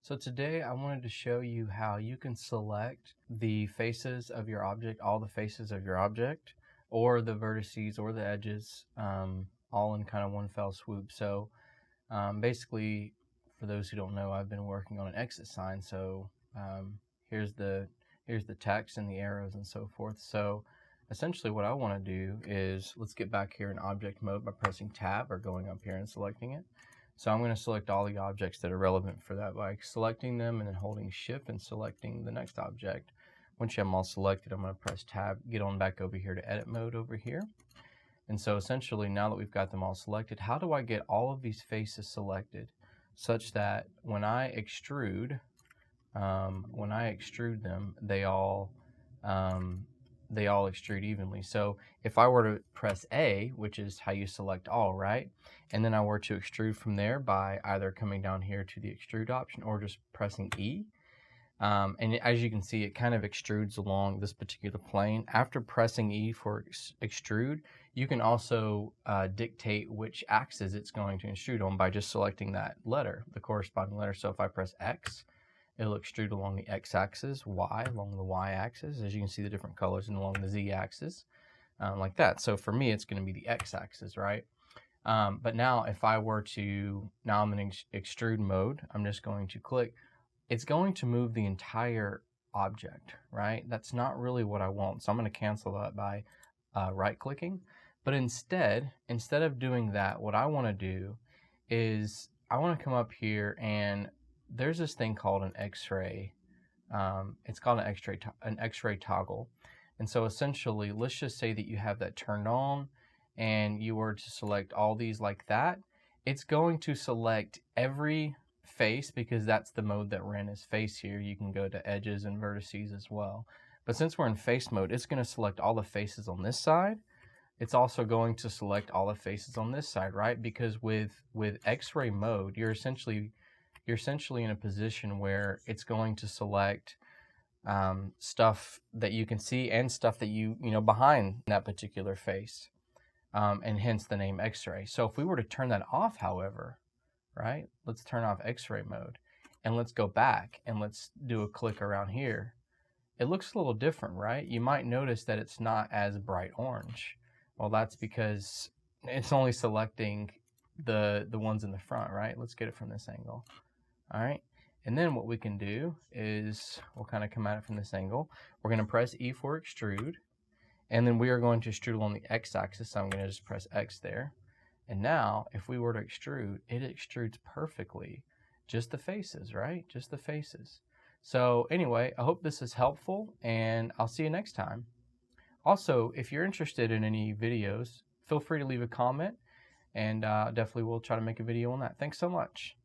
So today I wanted to show you how you can select the faces of your object, all the faces of your object, or the vertices or the edges, all in kind of one fell swoop. So basically, for those who don't know, I've been working on an exit sign. So here's the text and the arrows and so forth. So essentially what I want to do is, let's get back here in object mode by pressing tab or going up here and selecting it. So I'm going to select all the objects that are relevant for that by selecting them and then holding shift and selecting the next object. Once you have them all selected, I'm going to press tab, get on back over here to edit mode over here. And so essentially, now that we've got them all selected, how do I get all of these faces selected such that when I extrude them, they all extrude evenly. So if I were to press A, which is how you select all, right? And then I were to extrude from there by either coming down here to the extrude option or just pressing E. And as you can see, it kind of extrudes along this particular plane. After pressing E for extrude, you can also dictate which axis it's going to extrude on by just selecting that letter, the corresponding letter. So if I press X, it'll extrude along the X-axis, Y along the Y-axis, as you can see the different colors, and along the Z-axis, like that. So for me, it's going to be the X-axis, right? But now if I were to, now I'm in extrude mode, I'm just going to click. It's going to move the entire object, right? That's not really what I want. So I'm going to cancel that by right-clicking. But instead of doing that, what I want to do is I want to come up here, and there's this thing called an X-ray. It's called an X-ray toggle. And so essentially, let's just say that you have that turned on and you were to select all these like that. It's going to select every face, because that's the mode that we're in, is face here. You can go to edges and vertices as well. But since we're in face mode, it's going to select all the faces on this side. It's also going to select all the faces on this side, right? Because with X-ray mode, you're essentially in a position where it's going to select stuff that you can see and stuff that you know behind that particular face, and hence the name X-ray. So if we were to turn that off, however, right? Let's turn off X-ray mode and let's go back and let's do a click around here. It looks a little different, right? You might notice that it's not as bright orange. Well, that's because it's only selecting the ones in the front, right? Let's get it from this angle. All right, and then what we can do is we'll kind of come at it from this angle. We're going to press E for extrude, and then we are going to extrude along the X-axis. So I'm going to just press X there. And now, if we were to extrude, it extrudes perfectly. Just the faces, right? Just the faces. So anyway, I hope this is helpful, and I'll see you next time. Also, if you're interested in any videos, feel free to leave a comment, and definitely we'll try to make a video on that. Thanks so much.